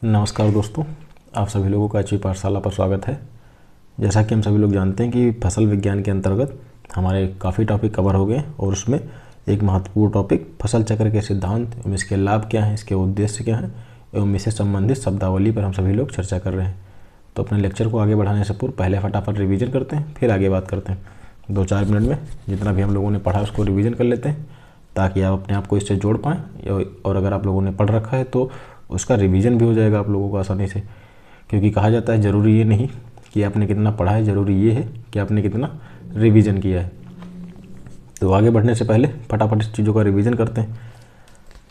नमस्कार दोस्तों, आप सभी लोगों का एचवी पाठशाला पर स्वागत है। जैसा कि हम सभी लोग जानते हैं कि फसल विज्ञान के अंतर्गत हमारे काफ़ी टॉपिक कवर हो गए और उसमें एक महत्वपूर्ण टॉपिक फसल चक्र के सिद्धांत एवं इसके लाभ क्या हैं, इसके उद्देश्य क्या हैं एवं इससे संबंधित शब्दावली पर हम सभी लोग चर्चा कर रहे हैं। तो अपने लेक्चर को आगे बढ़ाने से पूर्व पहले फटाफट रिवीजन करते हैं, फिर आगे बात करते हैं। 2-4 मिनट में जितना भी हम लोगों ने पढ़ा उसको रिवीजन कर लेते हैं ताकि आप अपने आप को इससे जोड़ पाएँ, और अगर आप लोगों ने पढ़ रखा है तो उसका रिवीजन भी हो जाएगा आप लोगों को आसानी से। क्योंकि कहा जाता है ज़रूरी ये नहीं कि आपने कितना पढ़ा है, ज़रूरी ये है कि आपने कितना रिवीजन किया है। तो आगे बढ़ने से पहले फटाफट इस चीज़ों का रिवीजन करते हैं।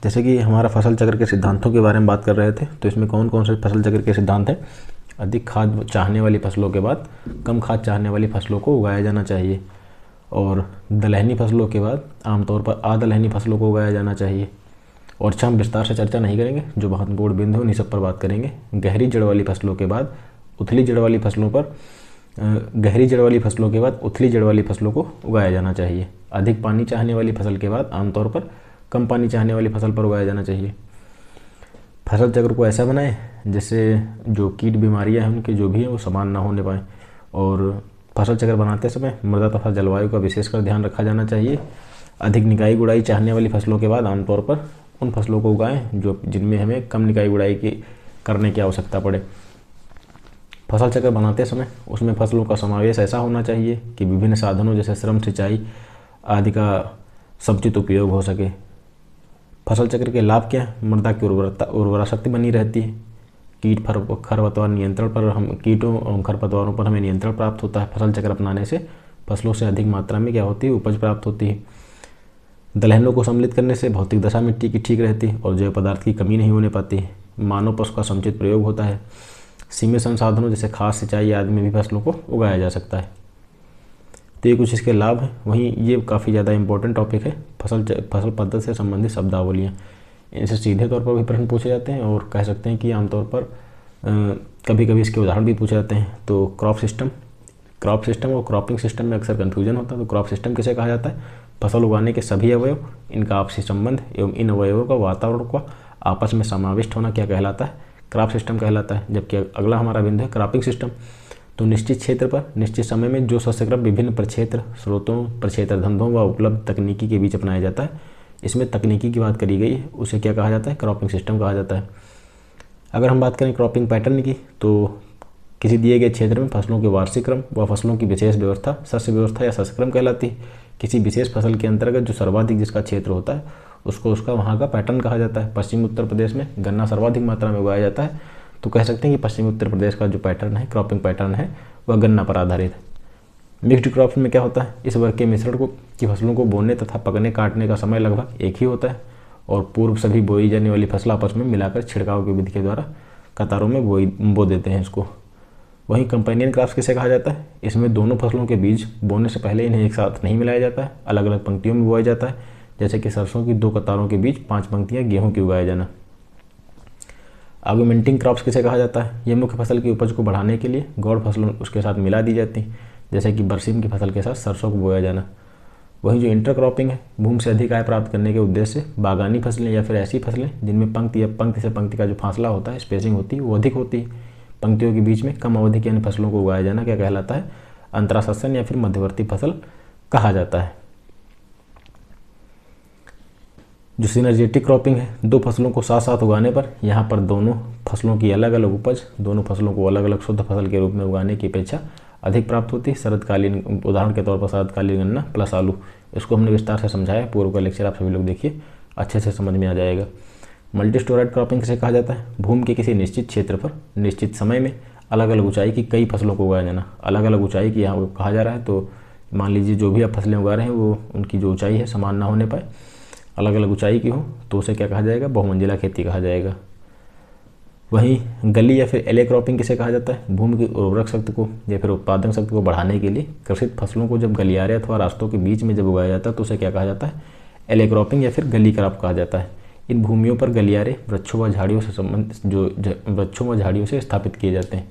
जैसे कि हमारा फसल चक्र के सिद्धांतों के बारे में बात कर रहे थे, तो इसमें कौन कौन से फसल चक्र के सिद्धांत हैं। अधिक खाद चाहने वाली फसलों के बाद कम खाद चाहने वाली फसलों को उगाया जाना चाहिए, और दलहनी फसलों के बाद आमतौर पर अदलहनी फसलों को उगाया जाना चाहिए। और अच्छा, हम विस्तार से चर्चा नहीं करेंगे, जो महत्वपूर्ण बिंदु उन्हीं सब पर बात करेंगे। गहरी जड़ वाली फसलों के बाद उथली जड़ वाली फसलों पर गहरी जड़ वाली फसलों के बाद उथली जड़ वाली फसलों को उगाया जाना चाहिए। अधिक पानी चाहने वाली फसल के बाद आमतौर पर कम पानी चाहने वाली फसल पर उगाया जाना चाहिए। फसल चक्र को ऐसा बनाएं जिससे जो कीट बीमारियां हैं उनके जो भी हैं वो समान ना होने पाएँ। और फसल चक्र बनाते समय मृदा तथा जलवायु का विशेषकर ध्यान रखा जाना चाहिए। अधिक निकाई गुड़ाई चाहने वाली फसलों के बाद आमतौर पर उन फसलों को उगाएं जो जिनमें हमें कम निकाई गुड़ाई की करने की आवश्यकता पड़े। फसल चक्र बनाते समय उसमें फसलों का समावेश ऐसा होना चाहिए कि विभिन्न साधनों जैसे श्रम, सिंचाई आदि का समुचित उपयोग हो सके। फसल चक्र के लाभ क्या है। मृदा की उर्वरा शक्ति बनी रहती है। कीट खरपतवार नियंत्रण पर कीटों और खरपतवारों पर हमें नियंत्रण प्राप्त होता है। फसल चक्र अपनाने से फसलों से अधिक मात्रा में क्या होती है, उपज प्राप्त होती है। दलहनों को सम्मिलित करने से भौतिक दशा मिट्टी की ठीक रहती है और जैव पदार्थ की कमी नहीं होने पाती है। मानव पशु का समुचित प्रयोग होता है। सीमित संसाधनों जैसे खाद, सिंचाई आदि में भी फसलों को उगाया जा सकता है। तो ये कुछ इसके लाभ हैं। वहीं ये काफ़ी ज़्यादा इंपॉर्टेंट टॉपिक है, फसल पद्धति से संबंधित शब्दावलियाँ। इनसे सीधे तौर पर भी प्रश्न पूछे जाते हैं और कह सकते हैं कि आमतौर पर कभी कभी इसके उदाहरण भी पूछे जाते हैं। तो क्रॉप सिस्टम और क्रॉपिंग सिस्टम में अक्सर कन्फ्यूजन होता है। तो क्रॉप सिस्टम किसे कहा जाता है। फसल उगाने के सभी अवयव, इनका आपसी संबंध एवं इन अवयवों का वातावरण का आपस में समाविष्ट होना क्या कहलाता है, क्रॉप सिस्टम कहलाता है। जबकि अगला हमारा बिंदु है क्रॉपिंग सिस्टम। तो निश्चित क्षेत्र पर निश्चित समय में जो शस्यक्रम विभिन्न प्रक्षेत्र स्रोतों, प्रक्षेत्र धंधों व उपलब्ध तकनीकी के बीच अपनाया जाता है, इसमें तकनीकी की बात करी गई है, उसे क्या कहा जाता है, क्रॉपिंग सिस्टम कहा जाता है। अगर हम बात करें क्रॉपिंग पैटर्न की, तो किसी दिए गए क्षेत्र में फसलों के वार्षिक क्रम व फसलों की विशेष व्यवस्था शस्य व्यवस्था या शस्यक्रम कहलाती है। किसी विशेष फसल के अंतर्गत जो सर्वाधिक जिसका क्षेत्र होता है उसको उसका वहाँ का पैटर्न कहा जाता है। पश्चिमी उत्तर प्रदेश में गन्ना सर्वाधिक मात्रा में उगाया जाता है, तो कह सकते हैं कि पश्चिमी उत्तर प्रदेश का जो पैटर्न है, क्रॉपिंग पैटर्न है, वह गन्ना पर आधारित है। मिक्स्ड क्रॉप्स में क्या होता है, इस वर्ग के मिश्रण को की फसलों को बोने तथा पकने काटने का समय लगभग एक ही होता है और पूर्व सभी बोई जाने वाली फसल आपस में मिलाकर छिड़काव की विधि के द्वारा कतारों में बो देते हैं इसको। वहीं कंपेनियन क्रॉप्स किसे कहा जाता है, इसमें दोनों फसलों के बीज बोने से पहले इन्हें एक साथ नहीं मिलाया जाता है, अलग अलग पंक्तियों में बोया जाता है। जैसे कि सरसों की 2 कतारों के बीच 5 पंक्तियां गेहूं की उगाया जाना। आगुमेंटिंग क्रॉप्स किसे कहा जाता है, ये मुख्य फसल की उपज को बढ़ाने के लिए गौड़ फसलों उसके साथ मिला दी जाती हैं, जैसे कि बरसीम की फसल के साथ सरसों को बोया जाना। वहीं जो इंटरक्रॉपिंग है, भूमि से अधिक आय प्राप्त करने के उद्देश्य से बागानी फसलें या फिर ऐसी फसलें जिनमें पंक्ति से पंक्ति का जो फासला होता है, स्पेसिंग होती है, वो अधिक होती है। पंक्तियों के बीच में कम अवधि की अन्य फसलों को उगाया जाना क्या कहलाता है, अंतरासस्यन या फिर मध्यवर्ती फसल कहा जाता है। जो सिनर्जेटिक क्रॉपिंग है, 2 फसलों को साथ साथ उगाने पर यहाँ पर दोनों फसलों की अलग अलग उपज, दोनों फसलों को अलग अलग शुद्ध फसल के रूप में उगाने की अपेक्षा अधिक प्राप्त होती है। शरदकालीन, उदाहरण के तौर पर शरदकालीन गन्ना प्लस आलू, इसको हमने विस्तार से समझाया, पूर्व का लेक्चर आप सभी लोग देखिए, अच्छे से समझ में आ जाएगा। मल्टी स्टोराइड क्रॉपिंग किसे कहा जाता है, भूमि के किसी निश्चित क्षेत्र पर निश्चित समय में अलग अलग ऊंचाई की कई फसलों को उगाया जाना। अलग अलग ऊंचाई की यहाँ कहा जा रहा है, तो मान लीजिए जो भी आप फसलें उगा रहे हैं वो उनकी जो ऊंचाई है समान ना होने पाए, अलग अलग ऊंचाई की हो, तो उसे क्या कहा जाएगा, बहुमंजिला खेती कहा जाएगा। वहीं गली या फिर एले क्रॉपिंग किसे कहा जाता है, भूमि की उर्वरक शक्ति को या फिर उत्पादन शक्ति को बढ़ाने के लिए कृषित फसलों को जब गलियारे अथवा रास्तों के बीच में जब उगाया जाता है तो उसे क्या कहा जाता है, एले क्रॉपिंग या फिर गली क्रॉप कहा जाता है। इन भूमियों पर गलियारे वृक्षों व झाड़ियों से संबंधित वृक्षों व झाड़ियों से स्थापित किए जाते हैं।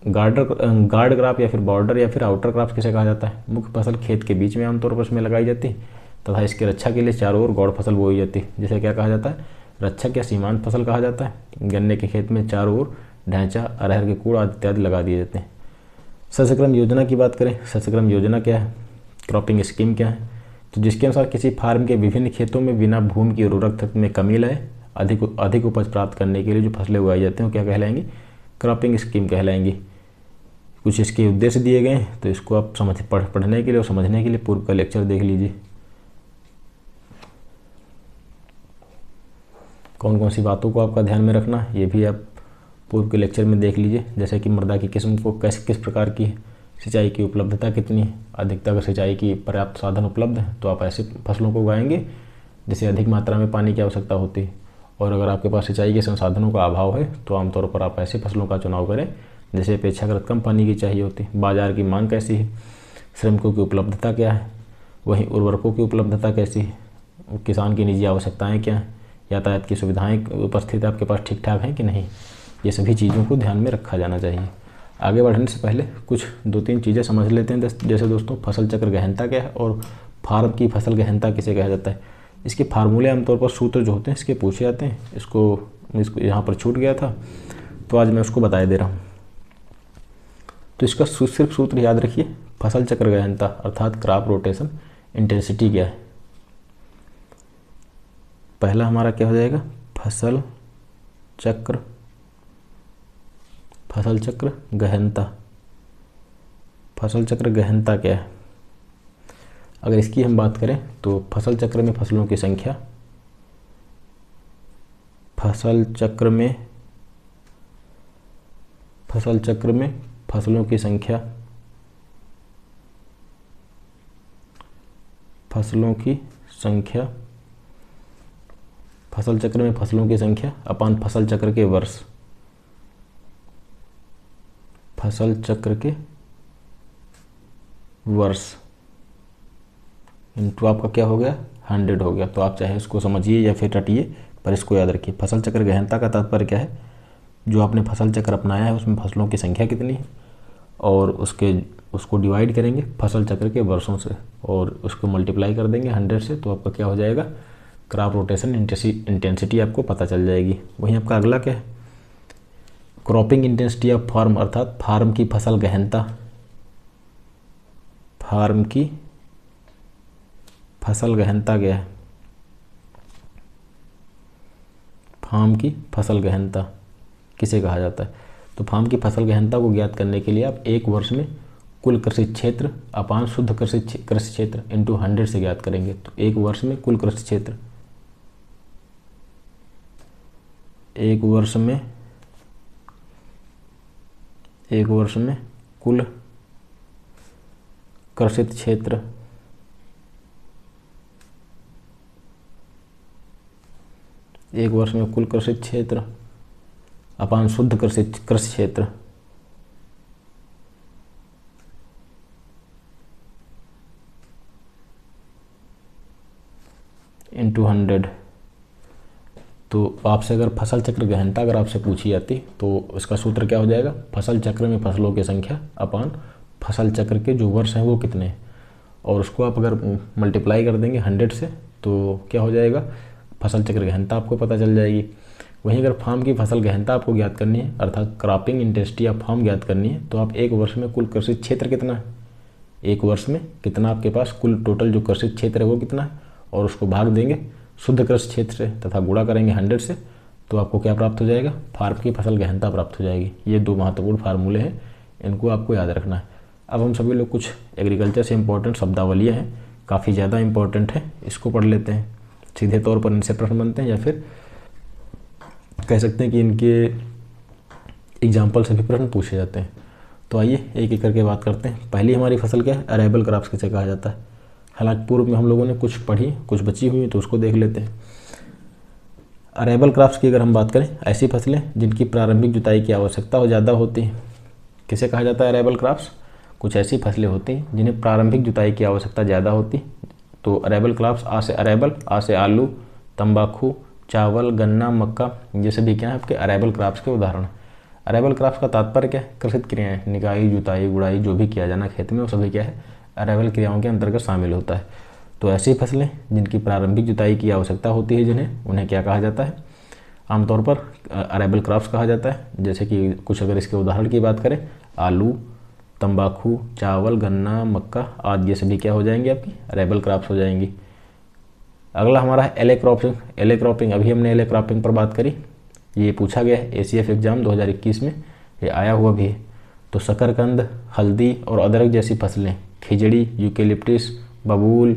गार्ड क्रॉप या फिर बॉर्डर या फिर आउटर क्रॉप किसे कहा जाता है, मुख्य फसल खेत के बीच में आमतौर पर उसमें लगाई जाती है तथा इसकी रक्षा के लिए चारों ओर गौड़ फसल बोई जाती है, जिसे क्या कहा जाता है, रक्षक या सीमांत फसल कहा जाता है। गन्ने के खेत में चारों ओर ढैंचा, अरहर के कूड़ आदि इत्यादि लगा दिए जाते हैं। शस्यक्रम योजना की बात करें, शस्यक्रम योजना क्या है, क्रॉपिंग स्कीम क्या है, तो जिसके अनुसार किसी फार्म के विभिन्न खेतों में बिना भूमि की उर्वरक तत्व में कमी लाए अधिक उपज प्राप्त करने के लिए जो फसलें उगाई जाती हैं वो क्या कहलाएंगी, क्रॉपिंग स्कीम कहलाएंगी। कुछ इसके उद्देश्य दिए गए हैं, तो इसको आप पढ़ने के लिए और समझने के लिए पूर्व का लेक्चर देख लीजिए। कौन कौन सी बातों को आपका ध्यान में रखना है ये भी आप पूर्व के लेक्चर में देख लीजिए। जैसे कि मृदा की किस्म को किस प्रकार की है, सिंचाई की उपलब्धता कितनी है, अधिकता अगर सिंचाई की पर्याप्त साधन उपलब्ध है तो आप ऐसे फसलों को उगाएंगे जिसे अधिक मात्रा में पानी की आवश्यकता होती है, और अगर आपके पास सिंचाई के संसाधनों का अभाव है तो आमतौर पर आप ऐसी फसलों का चुनाव करें जिसे अपेक्षाकृत कम पानी की चाहिए होती है। बाजार की मांग कैसी है, श्रमिकों की उपलब्धता क्या है, वहीं उर्वरकों की उपलब्धता कैसी है, किसान की निजी आवश्यकताएँ क्या हैं, यातायात की सुविधाएँ उपस्थित आपके पास ठीक ठाक हैं कि नहीं, ये सभी चीज़ों को ध्यान में रखा जाना चाहिए। आगे बढ़ने से पहले कुछ 2-3 चीज़ें समझ लेते हैं। जैसे दोस्तों, फसल चक्र गहनता क्या है और फार्म की फसल गहनता किसे कहा जाता है। इसके फार्मूले आमतौर पर सूत्र जो होते हैं इसके पूछे जाते हैं। इसको यहाँ पर छूट गया था तो आज मैं उसको बताए दे रहा हूँ। तो इसका सिर्फ सूत्र याद रखिए, फसल चक्र गहनता अर्थात क्रॉप रोटेशन इंटेंसिटी क्या है। पहला हमारा क्या हो जाएगा, फसल चक्र गहनता। फसल चक्र गहनता क्या है, अगर इसकी हम बात करें तो फसल चक्र में फसलों की संख्या, फसल चक्र में फसलों की संख्या, फसल चक्र में फसलों की संख्या अपान फसल चक्र के वर्ष, फसल चक्र के वर्ष इंटू आपका क्या हो गया, 100 हो गया। तो आप चाहे इसको समझिए या फिर रटिए, पर इसको याद रखिए। फसल चक्र गहनता का तात्पर्य क्या है, जो आपने फसल चक्र अपनाया है उसमें फसलों की संख्या कितनी है और उसको डिवाइड करेंगे फसल चक्र के वर्षों से और उसको मल्टीप्लाई कर देंगे 100 से, तो आपका क्या हो जाएगा, क्रॉप रोटेशन इंटेंसिटी आपको पता चल जाएगी। वहीं आपका अगला क्या है, क्रॉपिंग इंटेंसिटी ऑफ फार्म अर्थात फार्म की फसल गहनता। फार्म की फसल गहनता क्या है, फार्म की फसल गहनता किसे कहा जाता है। तो फार्म की फसल गहनता को ज्ञात करने के लिए आप एक वर्ष में कुल कृषि क्षेत्र अपान शुद्ध कृषि क्षेत्र इंटू 100 से ज्ञात करेंगे। तो एक वर्ष में कुल कृषि क्षेत्र, एक वर्ष में कुल कृषित क्षेत्र अपान शुद्ध कृषि क्षेत्र इंटू 100। तो आपसे अगर फसल चक्र गहनता अगर आपसे पूछी जाती तो इसका सूत्र क्या हो जाएगा, फसल चक्र में फसलों की संख्या अपान फसल चक्र के जो वर्ष हैं वो कितने हैं, और उसको आप अगर मल्टीप्लाई कर देंगे 100 से तो क्या हो जाएगा, फसल चक्र गहनता आपको पता चल जाएगी। वहीं अगर फार्म की फसल गहनता आपको ज्ञात करनी है अर्थात क्रॉपिंग इंटेंसिटी ऑफ फार्म ज्ञात करनी है, तो आप एक वर्ष में कुल कृषि क्षेत्र कितना है, एक वर्ष में कितना आपके पास कुल टोटल जो कृषि क्षेत्र है वो कितना है, और उसको भाग देंगे शुद्ध कृषि क्षेत्र से तथा गुणा करेंगे 100 से, तो आपको क्या प्राप्त हो जाएगा, फार्म की फसल गहनता प्राप्त हो जाएगी। ये 2 महत्वपूर्ण फार्मूले हैं, इनको आपको याद रखना है। अब हम सभी लोग कुछ एग्रीकल्चर से इंपॉर्टेंट शब्दावलियाँ हैं, काफ़ी ज़्यादा इंपॉर्टेंट है, इसको पढ़ लेते हैं। सीधे तौर पर इनसे प्रश्न बनते हैं या फिर कह सकते हैं कि इनके एग्जाम्पल से भी प्रश्न पूछे जाते हैं। तो आइए एक एक करके बात करते हैं। पहली हमारी फसल क्या है, अरेबल क्रॉप्स किसे कहा जाता है। हालांकि पूर्व में हम लोगों ने कुछ पढ़ी, कुछ बची हुई, तो उसको देख लेते हैं। अरेबल क्रॉप्स की अगर हम बात करें, ऐसी फसलें जिनकी प्रारंभिक जुताई की आवश्यकता हो ज़्यादा होती है, किसे कहा जाता है अरेबल क्रॉप्स। कुछ ऐसी फसलें होती हैं जिन्हें प्रारंभिक जुताई की आवश्यकता ज़्यादा होती। तो अरेबल क्रॉप्स आ से अरेबल, आ से आलू, तंबाकू, चावल, गन्ना, मक्का, ये सभी क्या है आपके अरेबल क्रॉप्स के उदाहरण। अरेबल क्रॉप्स का तात्पर्य क्या है, कृषित क्रियाएं, निकाई, जुताई, गुड़ाई जो भी किया जाना खेत में वो सभी क्या है अरेबल क्रियाओं के अंतर्गत शामिल होता है। तो ऐसी फसलें जिनकी प्रारंभिक जुताई की आवश्यकता होती है उन्हें क्या कहा जाता है? आमतौर पर अरेबल क्रॉप्स कहा जाता है। जैसे कि कुछ अगर इसके उदाहरण की बात करें, आलू, तंबाकू, चावल, गन्ना, मक्का आदि ये सभी क्या हो जाएंगी? आपकी अरेबल क्रॉप्स हो जाएंगी। अगला हमारा है एले क्रॉपिंग। एले क्रॉपिंग, अभी हमने एले क्रॉपिंग पर बात करी, ये पूछा गया है ACF एग्जाम 2021 में, ये आया हुआ भी है। तो शकरकंद, हल्दी और अदरक जैसी फसलें, खिजड़ी, यूकेलिप्टिस, बबूल,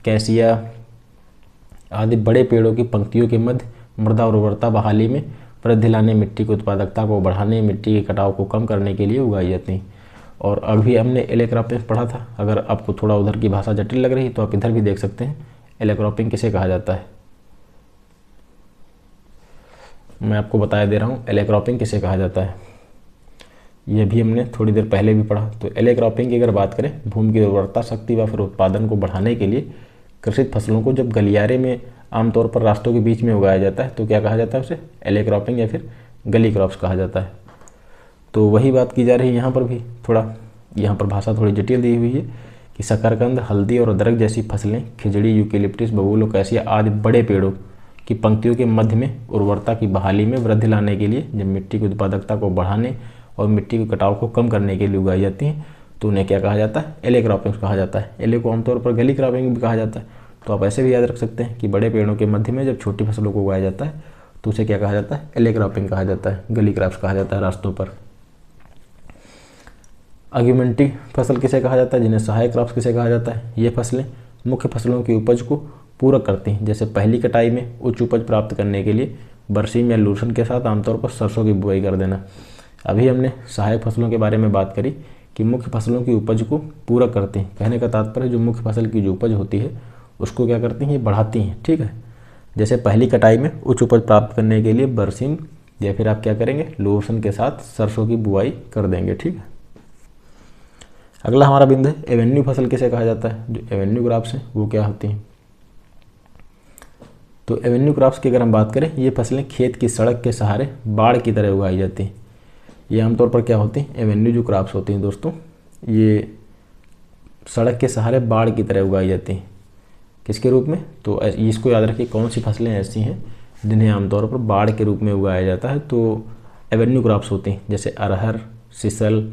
कैसिया आदि बड़े पेड़ों की पंक्तियों के मध्य मृदा उर्वरता बहाली में वृद्धि लाने, मिट्टी की उत्पादकता को बढ़ाने, मिट्टी के कटाव को कम करने के लिए उगाई जाती हैं। और अभी हमने एले क्रॉपिंग पढ़ा था। अगर आपको थोड़ा उधर की भाषा जटिल लग रही तो आप इधर भी देख सकते हैं। एले क्रॉपिंग किसे कहा जाता है, मैं आपको बताया दे रहा हूँ एले क्रॉपिंग किसे कहा जाता है। ये भी हमने थोड़ी देर पहले भी पढ़ा। तो एले क्रॉपिंग की अगर बात करें, भूमि की उर्वरता शक्ति व फिर उत्पादन को बढ़ाने के लिए कृषित फसलों को जब गलियारे में आमतौर पर रास्तों के बीच में उगाया जाता है तो क्या कहा जाता है उसे? एले क्रॉपिंग या फिर गली क्रॉप्स कहा जाता है। तो वही बात की जा रही है यहाँ पर भी। थोड़ा यहाँ पर भाषा थोड़ी जटिल दी हुई है कि शकरकंद, हल्दी और अदरक जैसी फसलें, खिजड़ी, यूकेलिप्टिस, बबूल और कैसिया आदि बड़े पेड़ों की पंक्तियों के मध्य में उर्वरता की बहाली में वृद्धि लाने के लिए, जब मिट्टी की उत्पादकता को बढ़ाने और मिट्टी के कटाव को कम करने के लिए उगाई जाती हैं, तो उन्हें क्या कहा जाता है? एले क्रॉपिंग कहा जाता है। एले को आमतौर पर गली क्रॉपिंग भी कहा जाता है। तो आप ऐसे भी याद रख सकते हैं कि बड़े पेड़ों के मध्य में जब छोटी फसलों को उगाया जाता है तो उसे क्या कहा जाता है? एले क्रॉपिंग कहा जाता है, गली क्रॉप्स कहा जाता है रास्तों पर। आर्गुमेंटिव फसल किसे कहा जाता है? जिन्हें सहायक क्रॉप्स किसे कहा जाता है? ये फसलें मुख्य फसलों की उपज को पूरक करती हैं। जैसे पहली कटाई में उच्च उपज प्राप्त करने के लिए बरसीम या लूसन के साथ आमतौर पर सरसों की बुआई कर देना। अभी हमने सहायक फसलों के बारे में बात करी कि मुख्य फसलों की उपज को पूरक करती हैं। कहने का तात्पर्य जो मुख्य फसल की जो उपज होती है उसको क्या करती हैं? बढ़ाती हैं। ठीक है, जैसे पहली कटाई में उच्च उपज प्राप्त करने के लिए बरसीम या फिर आप क्या करेंगे? लूसन के साथ सरसों की बुआई कर देंगे। ठीक है, अगला हमारा बिंदु है एवेन्यू फसल किसे कहा जाता है? जो एवेन्यू क्रॉप्स हैं वो क्या होती हैं? तो एवेन्यू क्रॉप्स की अगर हम बात करें, ये फसलें खेत की सड़क के सहारे बाड़ की तरह उगाई जाती हैं। ये आमतौर पर क्या होती हैं? एवेन्यू जो क्रॉप्स होती हैं दोस्तों, ये सड़क के सहारे बाड़ की तरह उगाई जाती हैं। किसके रूप में? तो इसको याद रखिए, कौन सी फसलें ऐसी हैं जिन्हें आमतौर पर बाड़ के रूप में उगाया जाता है, तो एवेन्यू क्रॉप्स होती हैं। जैसे अरहर, सिसल,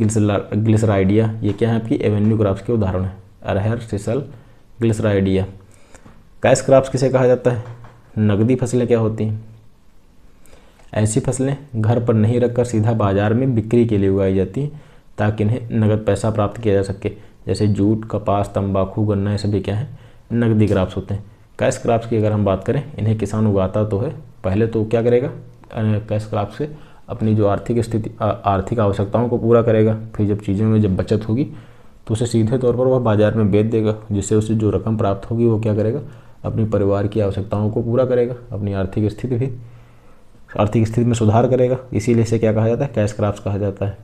ग्लिसराइडिया, ये क्या है? आपकी एवेन्यू क्रॉप्स के उदाहरण हैं। अरहर, सिसल, ग्लिसराइडिया। कैश क्रॉप्स किसे कहा जाता है? नकदी फसलें क्या होती हैं? ऐसी फसलें घर पर नहीं रखकर सीधा बाजार में बिक्री के लिए उगाई जाती हैं ताकि इन्हें नगद पैसा प्राप्त किया जा सके। जैसे जूट, कपास, तंबाकू, गन्ना, ये सभी क्या हैं? नकदी क्रॉप्स होते हैं। कैश क्रॉप्स की अगर हम बात करें, इन्हें किसान उगाता तो है, पहले तो क्या करेगा? कैश क्रॉप्स से अपनी जो आर्थिक स्थिति, आर्थिक आवश्यकताओं को पूरा करेगा। फिर जब चीज़ों में जब बचत होगी तो उसे सीधे तौर पर वह बाजार में बेच देगा, जिससे उसे जो रकम प्राप्त होगी वो क्या करेगा? अपने परिवार की आवश्यकताओं को पूरा करेगा, अपनी आर्थिक स्थिति में सुधार करेगा। इसीलिए इसे क्या कहा जाता है? कैश क्रॉप्स कहा जाता है।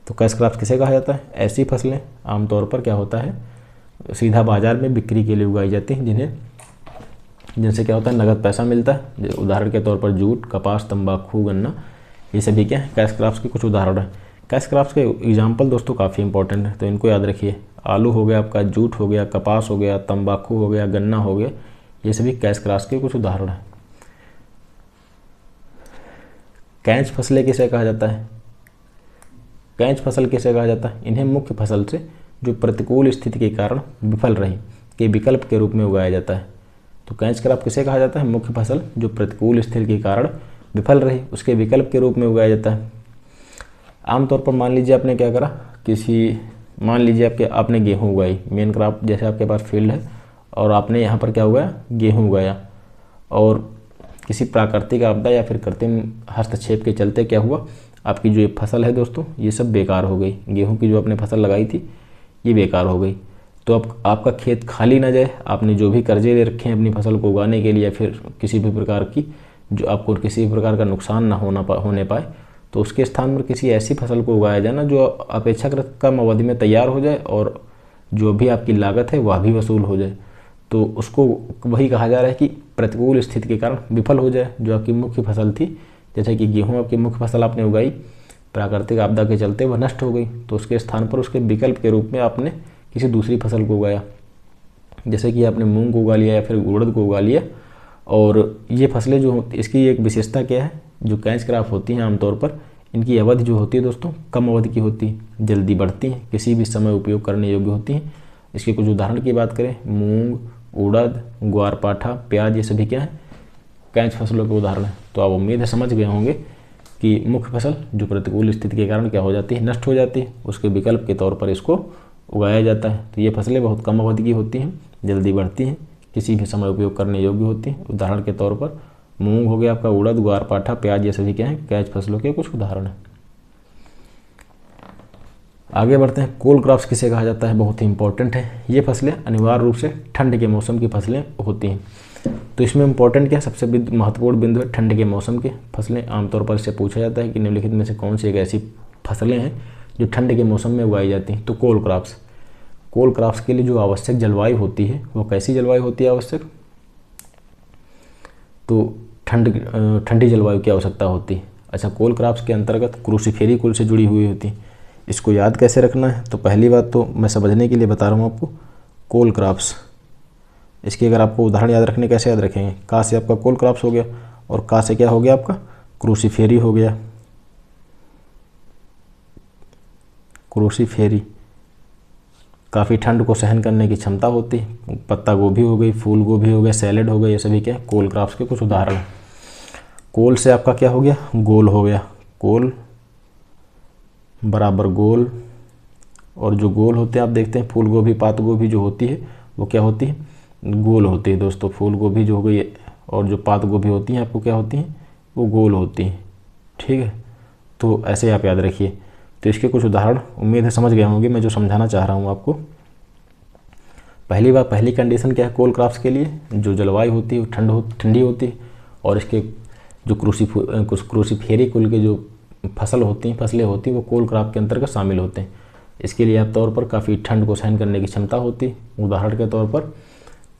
तो कैश क्रॉप्स किसे कहा जाता है? ऐसी फसलें आमतौर पर क्या होता है? सीधा बाजार में बिक्री के लिए उगाई जाती हैं, जिनसे क्या होता है? नगद पैसा मिलता है। उदाहरण के तौर पर जूट, कपास, तंबाकू, गन्ना, ये सभी क्या है? कैश क्रॉप्स के कुछ उदाहरण हैं। कैश क्रॉप्स के एग्जाम्पल दोस्तों काफ़ी इंपॉर्टेंट है, तो इनको याद रखिए। आलू हो गया आपका, जूट हो गया, कपास हो गया, तंबाकू हो गया, गन्ना हो गया, ये सभी कैश क्रॉप्स के कुछ उदाहरण हैं। कैच फसलें किसे कहा जाता है? कैच फसल किसे कहा जाता है? इन्हें मुख्य फसल से जो प्रतिकूल स्थिति के कारण विफल रही के विकल्प के रूप में उगाया जाता है। तो कैच क्रॉप किसे कहा जाता है? मुख्य फसल जो प्रतिकूल स्थिति के कारण विफल रही उसके विकल्प के रूप में उगाया जाता है। आमतौर पर मान लीजिए आपने क्या करा, मान लीजिए आपने गेहूँ उगाई, मेन क्रॉप, जैसे आपके पास फील्ड है और आपने यहाँ पर क्या उगाया? गेहूँ उगाया, और किसी प्राकृतिक आपदा या फिर कृत्रिम हस्तक्षेप के चलते क्या हुआ? आपकी जो ये फसल है दोस्तों, ये सब बेकार हो गई। गेहूं की जो आपने फसल लगाई थी ये बेकार हो गई। तो अब आपका खेत खाली ना जाए, आपने जो भी कर्जे ले रखे हैं अपनी फसल को उगाने के लिए, या फिर किसी भी प्रकार की जो आपको किसी भी प्रकार का नुकसान ना होने पाए, तो उसके स्थान पर किसी ऐसी फसल को उगाया जाए ना जो अपेक्षाकृत कम अवधि में तैयार हो जाए और जो भी आपकी लागत है वह भी वसूल हो जाए। तो उसको वही कहा जा रहा है कि प्रतिकूल स्थिति के कारण विफल हो जाए जो आपकी मुख्य फसल थी। जैसे कि गेहूं आपकी मुख्य फसल आपने उगाई, प्राकृतिक आपदा के चलते वह नष्ट हो गई, तो उसके स्थान पर उसके विकल्प के रूप में आपने किसी दूसरी फसल को उगाया। जैसे कि आपने मूंग को उगा लिया या फिर उड़द को उगा लिया। और ये फसलें जो इसकी एक विशेषता क्या है, जो कैच क्रॉप होती हैं आमतौर पर इनकी अवधि जो होती है दोस्तों कम अवधि की होती है, जल्दी बढ़ती हैं, किसी भी समय उपयोग करने योग्य होती हैं। इसके कुछ उदाहरण की बात करें, मूंग, उड़द, ग्वारपाठा, प्याज, ये सभी क्या है कैच फसलों के उदाहरण हैं। तो आप उम्मीद है समझ गए होंगे कि मुख्य फसल जो प्रतिकूल स्थिति के कारण क्या हो जाती है, नष्ट हो जाती है, उसके विकल्प के तौर पर इसको उगाया जाता है। तो ये फसलें बहुत कम अवधि की होती हैं, जल्दी बढ़ती हैं, किसी भी समय उपयोग करने योग्य होती हैं। उदाहरण के तौर पर मूंग हो गया आपका, उड़द, ग्वारपाठा, प्याज, ये सभी क्या हैं कैच फसलों के कुछ उदाहरण हैं। आगे बढ़ते हैं, कोल क्रॉप्स किसे कहा जाता है, बहुत ही इंपॉर्टेंट है। ये फसलें अनिवार्य रूप से ठंड के मौसम की फसलें होती हैं। तो इसमें इंपॉर्टेंट क्या है, सबसे महत्वपूर्ण बिंदु है ठंड के मौसम की फसलें। आमतौर पर इससे पूछा जाता है कि निम्नलिखित में से कौन सी एक ऐसी फसलें हैं जो ठंड के मौसम में उगाई जाती हैं। तो कोल क्रॉप्स के लिए जो आवश्यक जलवायु होती है वो कैसी जलवायु होती है आवश्यक, तो ठंडी जलवायु की आवश्यकता होती है। अच्छा, कोल क्रॉप्स के अंतर्गत क्रूसीफेरी कुल से जुड़ी हुई होती है। इसको याद कैसे रखना है, तो पहली बात तो मैं समझने के लिए बता रहा हूँ आपको, कोल क्रॉप्स, इसकी अगर आपको उदाहरण याद रखने कैसे याद रखेंगे, का से आपका कोल क्रॉप्स हो गया और का से क्या हो गया आपका क्रूसीफेरी हो गया। क्रूसीफेरी काफ़ी ठंड को सहन करने की क्षमता होती है। पत्ता गोभी हो गई, फूल गोभी हो गया, सैलेड हो गया, ये सभी क्या कोल क्रॉप्स के कुछ उदाहरण हैं। कोल से आपका क्या हो गया, गोल हो गया, कोल बराबर गोल। और जो गोल होते हैं आप देखते हैं फूल गोभी, पात गोभी जो होती है वो क्या होती है, गोल होती है दोस्तों। फूल गोभी जो हो गई और जो पात गोभी होती हैं आपको क्या होती हैं, वो गोल होती हैं। ठीक है, तो ऐसे आप याद रखिए। तो इसके कुछ उदाहरण उम्मीद है समझ गए होंगे मैं जो समझाना चाह रहा हूँ आपको। पहली कंडीशन क्या है कोल क्रॉप्स के लिए, जो जलवायु होती है वो ठंडी होती है। और इसके जो क्रूसीफेरी कुल के जो फसलें होती हैं वो कोल क्रॉप के अंतर्गत शामिल होते हैं। इसके लिए आप तौर पर काफ़ी ठंड को सहन करने की क्षमता होती है। उदाहरण के तौर पर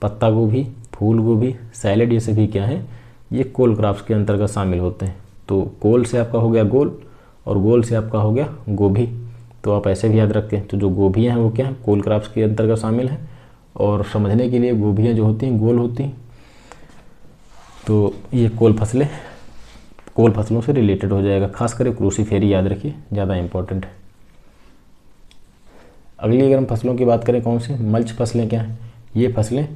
पत्ता गोभी, फूल गोभी, सैलेड, ये सभी क्या हैं, ये कोल क्रॉप्स के अंतर्गत शामिल होते हैं। तो कोल से आपका हो गया गोल और गोल से आपका हो गया गोभी। तो आप ऐसे भी याद रखें, तो जो गोभियाँ हैं वो क्या है कोल क्रॉप्स के अंतर्गत शामिल हैं। और समझने के लिए गोभियाँ जो होती हैं गोल होती हैं। तो ये कोल फसलों से रिलेटेड हो जाएगा, खास करके क्रूसीफेरी याद रखिए, ज़्यादा इंपॉर्टेंट है। अगली अगर हम फसलों की बात करें, कौन सी मल्च फसलें क्या हैं, ये फसलें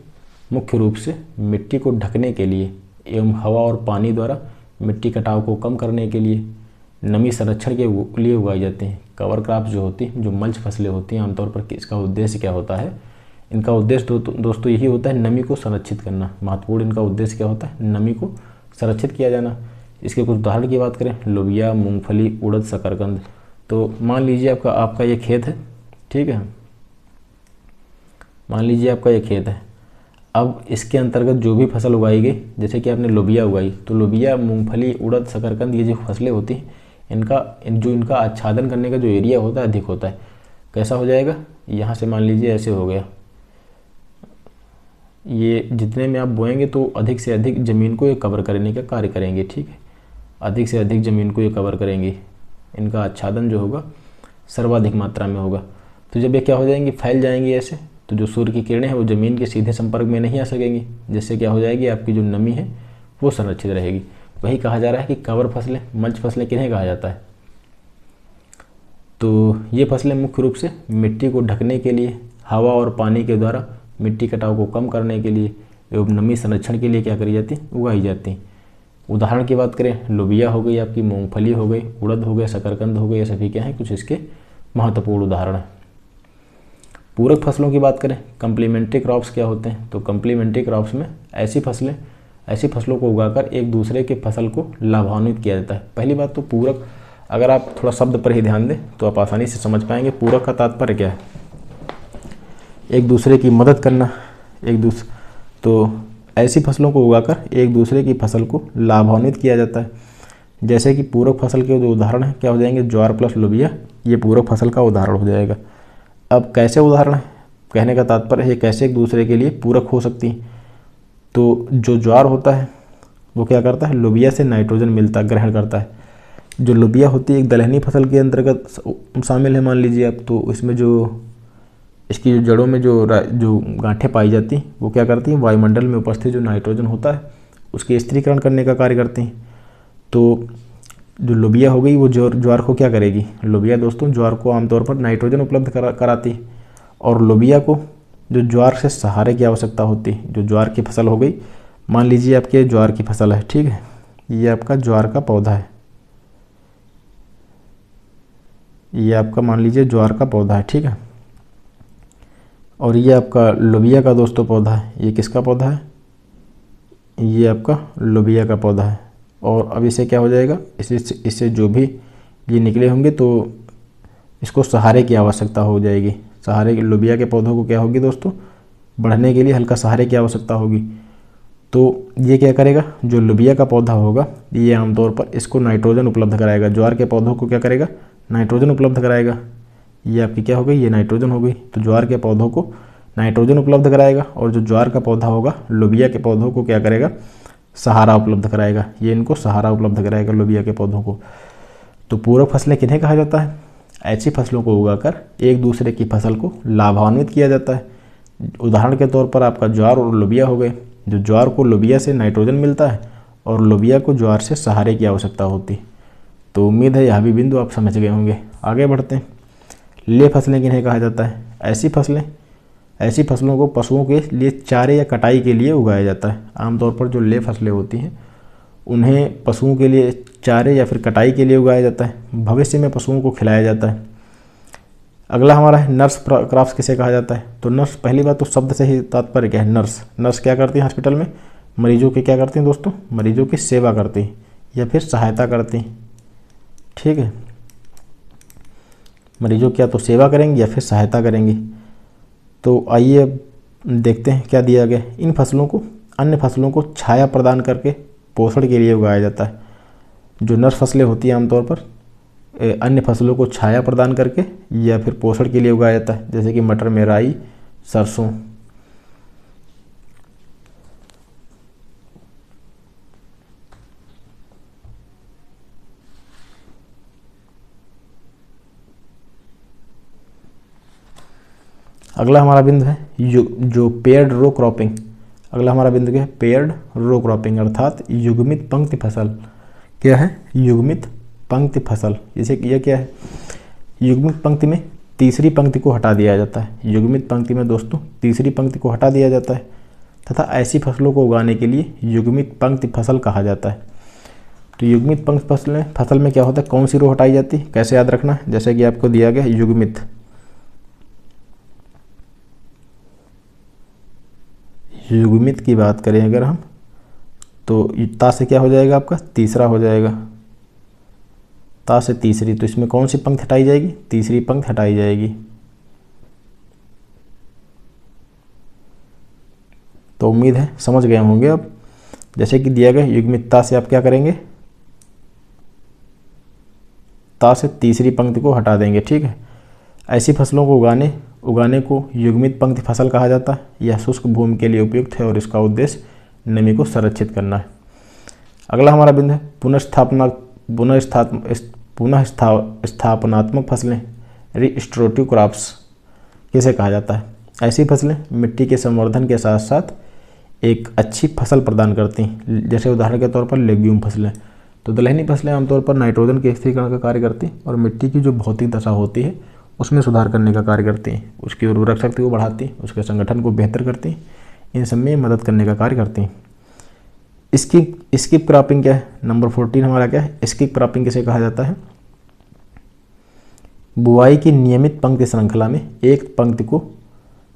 मुख्य रूप से मिट्टी को ढकने के लिए एवं हवा और पानी द्वारा मिट्टी कटाव को कम करने के लिए, नमी संरक्षण के लिए उगाई जाती हैं। कवर क्रॉप जो होती हैं, जो मल्च फसलें होती हैं, आमतौर पर इसका उद्देश्य क्या होता है, इनका उद्देश्य दोस्तों यही होता है नमी को संरक्षित करना। महत्वपूर्ण इनका उद्देश्य क्या होता है, नमी को संरक्षित किया जाना। इसके कुछ उदाहरण की बात करें, लोबिया, मूंगफली, उड़द, शकरकंद। तो मान लीजिए आपका ये खेत है, ठीक है, मान लीजिए आपका ये खेत है। अब इसके अंतर्गत जो भी फसल उगाई गई, जैसे कि आपने लोबिया उगाई, तो लोबिया, मूंगफली, उड़द, शकरकंद, ये जो फसलें होती हैं इनका आच्छादन करने का जो एरिया होता है अधिक होता है। कैसा हो जाएगा, यहाँ से मान लीजिए ऐसे हो गया, ये जितने में आप बोएंगे तो अधिक से अधिक ज़मीन को ये कवर करने का कार्य करेंगे। ठीक है, अधिक से अधिक ज़मीन को ये कवर करेंगे, इनका आच्छादन जो होगा सर्वाधिक मात्रा में होगा। तो जब ये क्या हो जाएंगी, फैल जाएंगी ऐसे, तो जो सूर्य की किरणें हैं वो ज़मीन के सीधे संपर्क में नहीं आ सकेंगी, जिससे क्या हो जाएगी आपकी जो नमी है वो संरक्षित रहेगी। वही कहा जा रहा है कि कवर फसलें, मल्च फसलें किन्हें कहा जाता है। तो ये फसलें मुख्य रूप से मिट्टी को ढकने के लिए, हवा और पानी के द्वारा मिट्टी कटाव को कम करने के लिए एवं नमी संरक्षण के लिए क्या करी जाती, उगाई जाती। उदाहरण की बात करें, लोबिया हो गई आपकी, मूंगफली हो गई, उड़द हो गया, शकरकंद हो गए, ये सभी क्या हैं कुछ इसके महत्वपूर्ण उदाहरण हैं। पूरक फसलों की बात करें, कंप्लीमेंट्री क्रॉप्स क्या होते हैं, तो कंप्लीमेंट्री क्रॉप्स में ऐसी फसलों को उगाकर एक दूसरे के फसल को लाभान्वित किया जाता है। पहली बात तो पूरक, अगर आप थोड़ा शब्द पर ही ध्यान दें तो आप आसानी से समझ पाएंगे पूरक का तात्पर्य क्या है, एक दूसरे की मदद करना, तो ऐसी फसलों को उगाकर एक दूसरे की फसल को लाभान्वित किया जाता है। जैसे कि पूरक फसल के जो उदाहरण हैं क्या हो जाएंगे, ज्वार प्लस लोबिया, ये पूरक फसल का उदाहरण हो जाएगा। अब कैसे उदाहरण है, कहने का तात्पर्य है कैसे एक दूसरे के लिए पूरक हो सकती हैं। तो जो ज्वार होता है वो क्या करता है, लोबिया से नाइट्रोजन ग्रहण करता है। जो लोबिया होती है एक दलहनी फसल के अंतर्गत शामिल है मान लीजिए आप, तो इसमें जो इसकी जो जड़ों में जो गांठें पाई जाती हैं वो क्या करती हैं, वायुमंडल में उपस्थित जो नाइट्रोजन होता है उसके स्थिरीकरण करने का कार्य करती हैं। तो जो लोबिया हो गई वो ज्वार को क्या करेगी, लोबिया दोस्तों ज्वार को आमतौर पर नाइट्रोजन उपलब्ध कराती है। और लोबिया को जो ज्वार से सहारे की आवश्यकता होती है, जो ज्वार की फसल हो गई, मान लीजिए आपके ज्वार की फसल है, ठीक है, ये आपका ज्वार का पौधा है, ये आपका मान लीजिए ज्वार का पौधा है, ठीक है, और ये आपका लोबिया का दोस्तों पौधा है। ये किसका पौधा है, ये आपका लोबिया का पौधा है। और अब इसे क्या हो जाएगा, इससे जो भी ये निकले होंगे तो इसको सहारे की आवश्यकता हो जाएगी। सहारे लोबिया के पौधों को क्या होगी दोस्तों, बढ़ने के लिए हल्का सहारे की आवश्यकता होगी। तो ये क्या करेगा, जो लोबिया का पौधा होगा ये आमतौर पर इसको नाइट्रोजन उपलब्ध कराएगा। ज्वार के पौधों को क्या करेगा, नाइट्रोजन उपलब्ध कराएगा। ये आपकी क्या हो गई, ये नाइट्रोजन हो गई। तो ज्वार के पौधों को नाइट्रोजन उपलब्ध कराएगा और जो ज्वार का पौधा होगा लोबिया के पौधों को क्या करेगा, सहारा उपलब्ध कराएगा। ये इनको सहारा उपलब्ध कराएगा लोबिया के पौधों को। तो पूरक फसलें किन्हें कहा जाता है, ऐसी फसलों को उगाकर एक दूसरे की फसल को लाभान्वित किया जाता है। उदाहरण के तौर पर आपका ज्वार और लोबिया हो गए। जो ज्वार को लोबिया से नाइट्रोजन मिलता है और लोबिया को ज्वार से सहारे की आवश्यकता होती है। तो उम्मीद है यह भी बिंदु आप समझ गए होंगे। आगे बढ़ते हैं। ले फसलें किन्हें कहा जाता है, ऐसी फसलों को पशुओं के लिए चारे या कटाई के लिए उगाया जाता है। आमतौर पर जो ले फसलें होती हैं उन्हें पशुओं के लिए चारे या फिर कटाई के लिए उगाया जाता है। भविष्य में पशुओं को खिलाया जाता है। अगला हमारा है नर्स क्रॉप्स किसे कहा जाता है। तो नर्स, पहली बात तो शब्द से ही तात्पर्य क्या है, नर्स क्या करती है हॉस्पिटल में, मरीजों की क्या करती हैं दोस्तों, मरीजों की सेवा करती हैं या फिर सहायता करती हैं, ठीक है। मरीजों की या तो सेवा करेंगे या फिर सहायता करेंगी। तो आइए अब देखते हैं क्या दिया गया। इन फसलों को, अन्य फसलों को छाया प्रदान करके पोषण के लिए उगाया जाता है। जो नर्स फसलें होती हैं आमतौर पर अन्य फसलों को छाया प्रदान करके या फिर पोषण के लिए उगाया जाता है, जैसे कि मटर में राई, सरसों। अगला हमारा बिंदु है जो पेयर्ड रो क्रॉपिंग। अगला हमारा बिंदु क्या है, पेयर्ड रो क्रॉपिंग अर्थात युग्मित पंक्ति फसल। क्या है, युग्मित पंक्ति फसल। जैसे यह क्या है, युग्मित पंक्ति में तीसरी पंक्ति को हटा दिया जाता है। युग्मित पंक्ति में दोस्तों तीसरी पंक्ति को हटा दिया जाता है तथा ऐसी फसलों को उगाने के लिए युग्मित पंक्ति फसल कहा जाता है। तो युग्मित पंक्ति फसल में क्या होता है, कौन सी रो हटाई जाती है, कैसे याद रखना है, जैसे कि आपको दिया गया युग्मित की बात करें अगर हम, तो ता से क्या हो जाएगा आपका, तीसरा हो जाएगा, ता से तीसरी। तो इसमें कौन सी पंक्ति हटाई जाएगी, तीसरी पंक्ति हटाई जाएगी। तो उम्मीद है समझ गए होंगे अब। जैसे कि दिया गया युग्मित ता से आप क्या करेंगे, ता से तीसरी पंक्ति को हटा देंगे, ठीक है। ऐसी फसलों को उगाने को युग्मित पंक्ति फसल कहा जाता है। यह शुष्क भूमि के लिए उपयुक्त है और इसका उद्देश्य नमी को संरक्षित करना है। अगला हमारा बिंदु है पुनः स्थापनात्मक फसलें, रिस्टोरेटिव क्रॉप्स किसे कहा जाता है। ऐसी फसलें मिट्टी के संवर्धन के साथ साथ एक अच्छी फसल प्रदान करती हैं, जैसे उदाहरण के तौर पर लेग्यूम फसलें। तो दलहनी फसलें आमतौर पर नाइट्रोजन के स्थिरीकरण का कार्य करती हैं और मिट्टी की जो भौतिक दशा होती है उसमें सुधार करने का कार्य करती हैं, उसकी उर्वरक शक्ति को बढ़ाती हैं, उसके संगठन को बेहतर करती हैं, इन सब में मदद करने का कार्य करती हैं। स्किप क्रॉपिंग क्या है, नंबर 14 हमारा क्या है, स्किप क्रॉपिंग किसे कहा जाता है। बुआई की नियमित पंक्ति श्रृंखला में एक पंक्ति को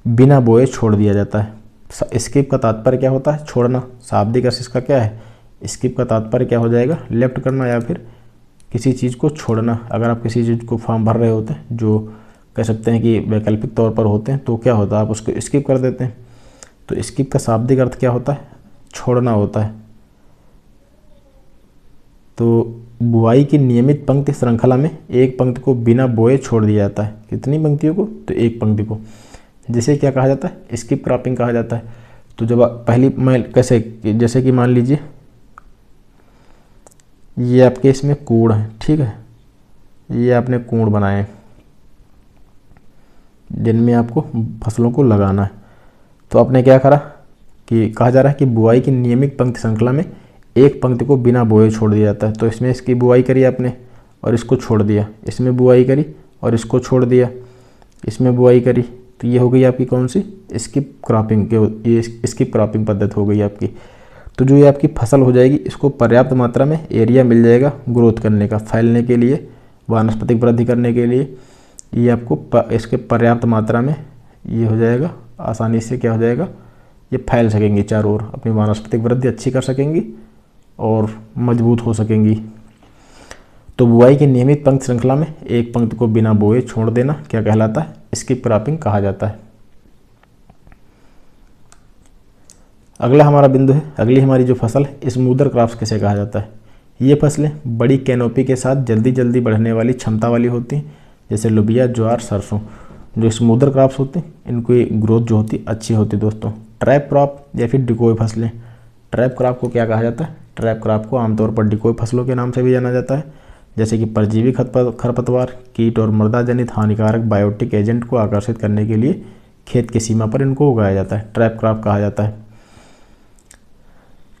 बिना बोए छोड़ दिया जाता है। स्किप का तात्पर्य क्या होता है, छोड़ना। शाब्दिक अर्थ इसका क्या है, स्किप का तात्पर्य क्या हो जाएगा, लेफ्ट करना या फिर किसी चीज़ को छोड़ना। अगर आप किसी चीज़ को फॉर्म भर रहे होते हैं जो कह सकते हैं कि वैकल्पिक तौर पर होते हैं, तो क्या होता है, आप उसको स्किप कर देते हैं। तो स्किप का शाब्दिक अर्थ क्या होता है, छोड़ना होता है। तो बुआई की नियमित पंक्ति श्रृंखला में एक पंक्ति को बिना बोए छोड़ दिया जाता है। कितनी पंक्तियों को, तो एक पंक्ति को, जिसे क्या कहा जाता है, स्किप क्रॉपिंग कहा जाता है। तो जब कैसे, जैसे कि मान लीजिए ये आपके इसमें कूड़ है, ठीक है, ये आपने कूड़ बनाए, जिनमें आपको फसलों को लगाना है। तो आपने क्या करा कि कहा जा रहा है कि बुआई की नियमित पंक्ति श्रृंखला में एक पंक्ति को बिना बोए छोड़ दिया जाता है। तो इसमें इसकी बुआई करी आपने और इसको छोड़ दिया, इसमें बुआई करी और इसको छोड़ दिया, इसमें बुआई करी, तो ये हो गई आपकी कौन सी, स्किप क्रॉपिंग के, ये स्किप क्रॉपिंग पद्धति हो गई आपकी। तो जो ये आपकी फसल हो जाएगी, इसको पर्याप्त मात्रा में एरिया मिल जाएगा ग्रोथ करने का, फैलने के लिए, वानस्पतिक वृद्धि करने के लिए। ये आपको इसके पर्याप्त मात्रा में ये हो जाएगा, आसानी से क्या हो जाएगा, ये फैल सकेंगी चारों ओर, अपनी वानस्पतिक वृद्धि अच्छी कर सकेंगी और मजबूत हो सकेंगी। तो बुआई की नियमित पंक्ति श्रृंखला में एक पंक्ति को बिना बोए छोड़ देना क्या कहलाता है, स्किप क्रॉपिंग कहा जाता है। अगला हमारा बिंदु है, अगली हमारी जो फसल है, स्मूदर क्रॉप्स किसे कहा जाता है। ये फसलें बड़ी कैनोपी के साथ जल्दी जल्दी बढ़ने वाली क्षमता वाली होती हैं, जैसे लोबिया, ज्वार, सरसों। जो स्मूदर क्रॉप्स होते हैं इनकी ग्रोथ जो होती अच्छी होती है दोस्तों। ट्रैप क्रॉप या फिर डिकोय फसलें, ट्रैप क्रॉप को क्या कहा जाता है, ट्रैप क्रॉप को आमतौर पर डिकोय फसलों के नाम से भी जाना जाता है, जैसे कि परजीवी खरपतवार, कीट और मृदा जनित हानिकारक बायोटिक एजेंट को आकर्षित करने के लिए खेत की सीमा पर इनको उगाया जाता है, ट्रैप क्रॉप कहा जाता है।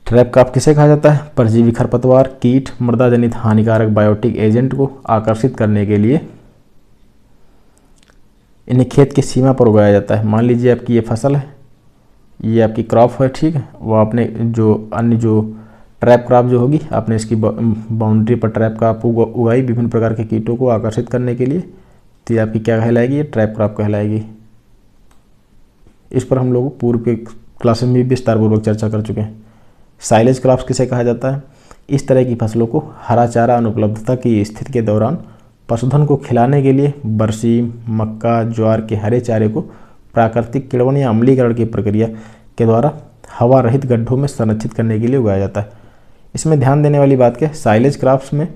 ट्रैप क्रॉप किसे कहा जाता है, परजीवी खरपतवार, कीट, मृदा जनित हानिकारक बायोटिक एजेंट को आकर्षित करने के लिए इन्हें खेत की सीमा पर उगाया जाता है। मान लीजिए आपकी ये फसल है, ये आपकी क्रॉप है, ठीक है, वो आपने जो अन्य जो ट्रैप क्रॉप जो होगी, आपने इसकी बाउंड्री पर ट्रैप क्रॉप उगाई विभिन्न प्रकार के कीटों को आकर्षित करने के लिए, तो ये आपकी क्या कहलाएगी, ये ट्रैप क्रॉप कहलाएगी। इस पर हम लोग पूर्व के क्लासेस में भी विस्तारपूर्वक चर्चा कर चुके हैं। साइलेज क्रॉप्स किसे कहा जाता है, इस तरह की फसलों को हरा चारा अनुपलब्धता की स्थिति के दौरान पशुधन को खिलाने के लिए बरसीम, मक्का, ज्वार के हरे चारे को प्राकृतिक किण्वन या अम्लीकरण की प्रक्रिया के द्वारा हवा रहित गड्ढों में संरक्षित करने के लिए उगाया जाता है। इसमें ध्यान देने वाली बात क्या है, साइलेज क्रॉप्स में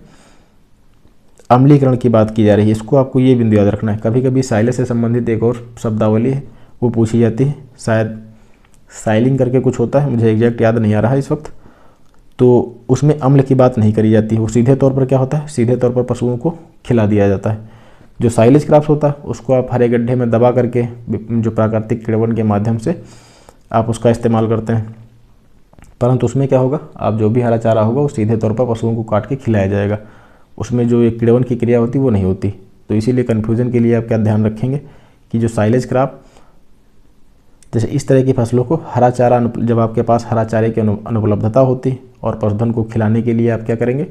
अम्लीकरण की बात की जा रही है, इसको आपको ये बिंदु याद रखना है। कभी कभी साइलेज से संबंधित एक और शब्दावली है वो पूछी जाती है, शायद साइलिंग करके कुछ होता है, मुझे एग्जैक्ट याद नहीं आ रहा है इस वक्त, तो उसमें अम्ल की बात नहीं करी जाती है। वो सीधे तौर पर क्या होता है, सीधे तौर पर पशुओं को खिला दिया जाता है। जो साइलेज क्रॉप्स होता है उसको आप हरे गड्ढे में दबा करके जो प्राकृतिक किण्वन के माध्यम से आप उसका इस्तेमाल करते हैं, परंतु उसमें क्या होगा, आप जो भी हरा चारा होगा वो सीधे तौर पर पशुओं को काट के खिलाया जाएगा, उसमें जो एक किण्वन की क्रिया होती है वो नहीं होती। तो इसीलिए कन्फ्यूजन के लिए आप क्या ध्यान रखेंगे कि जो साइलेज क्रॉप, जैसे इस तरह की फसलों को हरा चारा, जब आपके पास हरा चारे की अनुपलब्धता होती और पशुधन को खिलाने के लिए आप क्या करेंगे,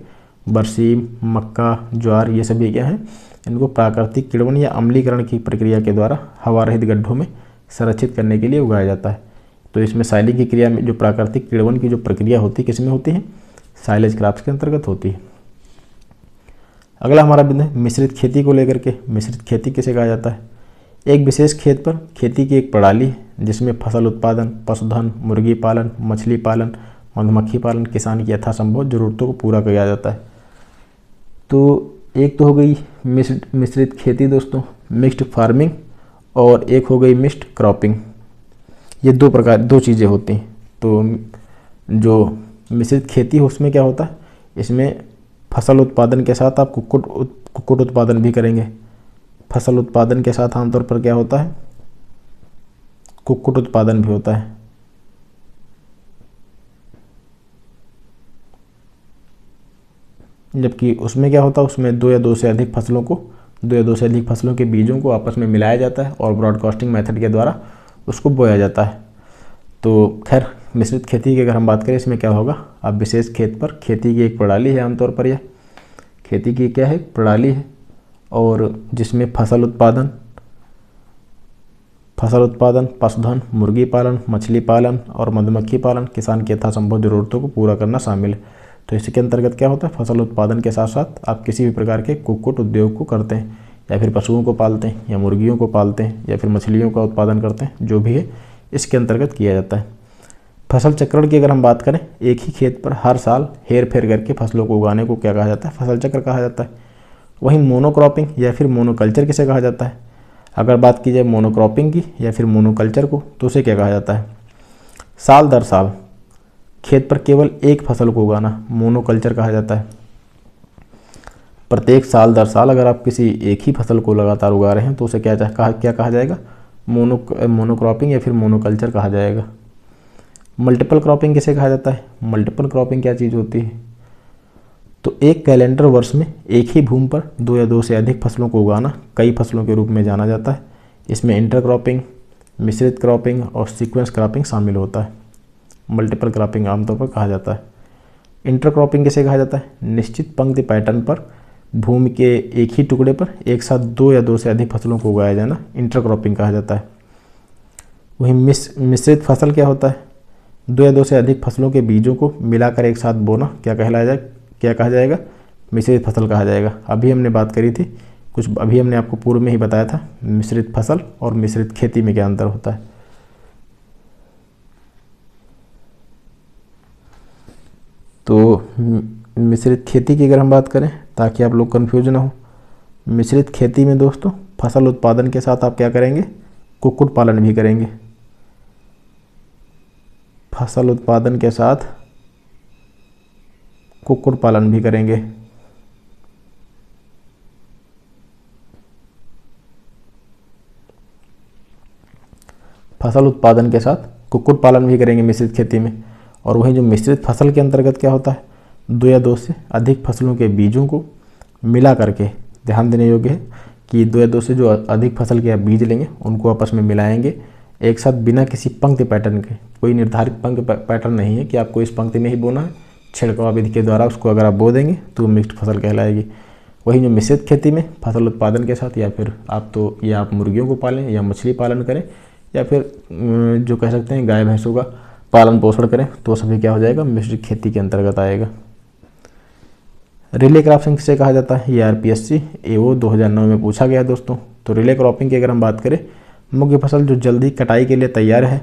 बरसीम, मक्का, ज्वार, ये सभी क्या हैं, इनको प्राकृतिक किण्वन या अम्लीकरण की प्रक्रिया के द्वारा हवा रहित गड्ढों में संरक्षित करने के लिए उगाया जाता है। तो इसमें साइलिंग की क्रिया में जो प्राकृतिक किण्वन की जो प्रक्रिया होती है किसमें होती है, साइलेज क्रॉप्स के अंतर्गत होती है। अगला हमारा बिंदु है मिश्रित खेती को लेकर के। मिश्रित खेती किसे कहा जाता है, एक विशेष खेत पर खेती की एक प्रणाली है जिसमें फसल उत्पादन, पशुधन, मुर्गी पालन, मछली पालन, मधुमक्खी पालन, किसान की यथासंभव जरूरतों को पूरा किया जाता है। तो एक तो हो गई मिश्रित खेती दोस्तों, मिक्स्ड फार्मिंग, और एक हो गई मिक्स्ड क्रॉपिंग। ये दो चीज़ें होती हैं। तो जो मिश्रित खेती है उसमें क्या होता है, इसमें फसल उत्पादन के साथ आप कुक्कुट उत्पादन भी करेंगे। फसल उत्पादन के साथ आमतौर पर क्या होता है, कुक्कुट उत्पादन भी होता है। जबकि उसमें क्या होता है, उसमें दो या दो से अधिक फसलों के बीजों को आपस में मिलाया जाता है और ब्रॉडकास्टिंग मेथड के द्वारा उसको बोया जाता है। तो खैर, मिश्रित खेती की अगर हम बात करें, इसमें क्या होगा, अब विशेष खेत पर खेती की एक प्रणाली है, आमतौर पर यह खेती की क्या है, प्रणाली है, और जिसमें फसल उत्पादन, पशुधन, मुर्गी पालन, मछली पालन और मधुमक्खी पालन, किसान की यथासंभव जरूरतों को पूरा करना शामिल है। तो इसके अंतर्गत क्या होता है, फसल उत्पादन के साथ साथ आप किसी भी प्रकार के कुक्कुट उद्योग को करते हैं, या फिर पशुओं को पालते हैं, या मुर्गियों को पालते हैं, या फिर मछलियों का उत्पादन करते हैं, जो भी है इसके अंतर्गत किया जाता है। फसल चक्रण की अगर हम बात करें, एक ही खेत पर हर साल हेर फेर करके फसलों को उगाने को क्या कहा जाता है, फसल चक्र कहा जाता है। वहीं मोनोक्रॉपिंग या फिर मोनोकल्चर किसे कहा जाता है, अगर बात की जाए मोनोक्रॉपिंग की या फिर मोनोकल्चर को, तो उसे क्या कहा जाता है, साल दर साल खेत पर केवल एक फसल को उगाना मोनोकल्चर कहा जाता है। प्रत्येक साल दर साल अगर आप किसी एक ही फसल को लगातार उगा रहे हैं तो उसे क्या कहा जाएगा, मोनोक्रॉपिंग या फिर मोनोकल्चर कहा जाएगा। मल्टीपल क्रॉपिंग किसे कहा जाता है? मल्टीपल क्रॉपिंग क्या चीज़ होती है? तो एक कैलेंडर वर्ष में एक ही भूमि पर 2 या 2 से अधिक फसलों को उगाना कई फसलों के रूप में जाना जाता है। इसमें इंटरक्रॉपिंग, मिश्रित क्रॉपिंग और सीक्वेंस क्रॉपिंग शामिल होता है। मल्टीपल क्रॉपिंग आमतौर पर कहा जाता है। इंटरक्रॉपिंग किसे कहा जाता है? निश्चित पंक्ति पैटर्न पर भूमि के एक ही टुकड़े पर एक साथ 2 या 2 से अधिक फसलों को उगाया जाना इंटरक्रॉपिंग कहा जाता है। वहीं मिश्रित फसल क्या होता है? 2 या 2 से अधिक फसलों के बीजों को मिलाकर एक साथ बोना क्या कहा जाएगा? मिश्रित फसल कहा जाएगा। अभी हमने बात करी थी अभी हमने आपको पूर्व में ही बताया था मिश्रित फसल और मिश्रित खेती में क्या अंतर होता है। तो मिश्रित खेती की अगर हम बात करें ताकि आप लोग कंफ्यूज ना हो, मिश्रित खेती में दोस्तों फसल उत्पादन के साथ आप क्या करेंगे? कुक्कुट पालन भी करेंगे। फसल उत्पादन के साथ कुक्कुट पालन भी करेंगे। फसल उत्पादन के साथ कुक्कुट पालन भी करेंगे मिश्रित खेती में। और वही जो मिश्रित फसल के अंतर्गत क्या होता है? 2 या 2 से अधिक फसलों के बीजों को मिला करके, ध्यान देने योग्य है कि 2 या 2 से जो अधिक फसल के आप बीज लेंगे उनको आपस में मिलाएंगे एक साथ बिना किसी पंक्ति पैटर्न के। कोई निर्धारित पंक्ति पैटर्न नहीं है कि आपको इस पंक्ति में ही बोना है, छिड़काव विधि के द्वारा उसको अगर आप बो देंगे तो मिक्स्ड फसल कहलाएगी। वही जो मिश्रित खेती में फसल उत्पादन के साथ या फिर आप मुर्गियों को पालें या मछली पालन करें या फिर जो कह सकते हैं गाय भैंसों का पालन पोषण करें तो सभी क्या हो जाएगा? मिश्रित खेती के अंतर्गत आएगा। रिले क्रॉपिंग किसे कहा जाता है? ये आरपीएससी AO 2009 में पूछा गया दोस्तों। तो रिले क्रॉपिंग की अगर हम बात करें, मुख्य फसल जो जल्दी कटाई के लिए तैयार है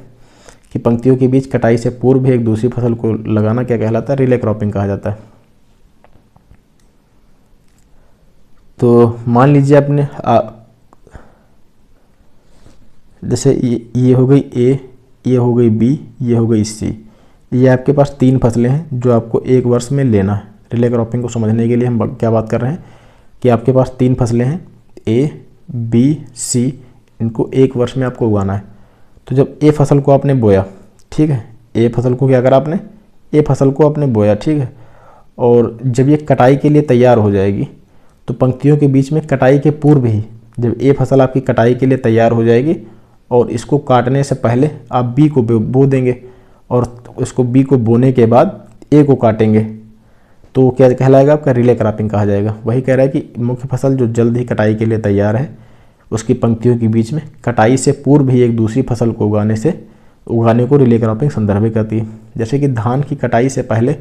कि पंक्तियों के बीच कटाई से पूर्व भी एक दूसरी फसल को लगाना क्या कहलाता है? रिले क्रॉपिंग कहा जाता है। तो मान लीजिए आपने जैसे ये हो गई A, ये हो गई B, ये हो गई C। ये आपके पास 3 फसलें हैं जो आपको एक वर्ष में लेना है। रिले क्रॉपिंग को समझने के लिए हम क्या बात कर रहे हैं कि आपके पास 3 फसलें हैं A, B, C, इनको एक वर्ष में आपको उगाना है। तो जब A फसल को आपने बोया, ठीक है, A फसल को क्या करा आपने? A फसल को आपने बोया, ठीक है, और जब ये कटाई के लिए तैयार हो जाएगी तो पंक्तियों के बीच में कटाई के पूर्व ही जब A फसल आपकी कटाई के लिए तैयार हो जाएगी और इसको काटने से पहले आप B को बो देंगे और उसको B को बोने के बाद A को काटेंगे तो क्या कहलाएगा? आपका रिले क्रॉपिंग कहा जाएगा। वही कह रहा है कि मुख्य फसल जो जल्द ही कटाई के लिए तैयार है उसकी पंक्तियों के बीच में कटाई से पूर्व ही एक दूसरी फसल को उगाने को रिले क्रॉपिंग संदर्भित करती है। जैसे कि धान की कटाई से पहले